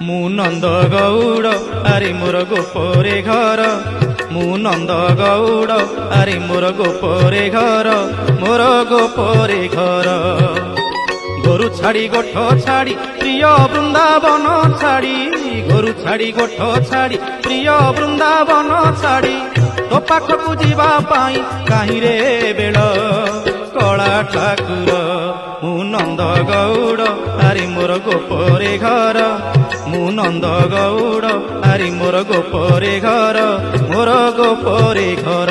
मु नंद गौड़ आरे मोर गोपरे घर मु नंद गौड़ आरे मोर गोपरे घर मोर गोपरे घर गोरु छाड़ी गोठ छाड़ी प्रिय वृंदावन छाड़ी गोरु छाड़ी गोठ छाड़ी प्रिय वृंदावन छाड़ी तो पाखकु जीवा पाई काहीं रे बेल कला ठाकुर मु नंद गौड़ आरे मोर गोपरे घर मु नंद गौड़ आरे मोर गोपरे घर मोर गोपरे घर।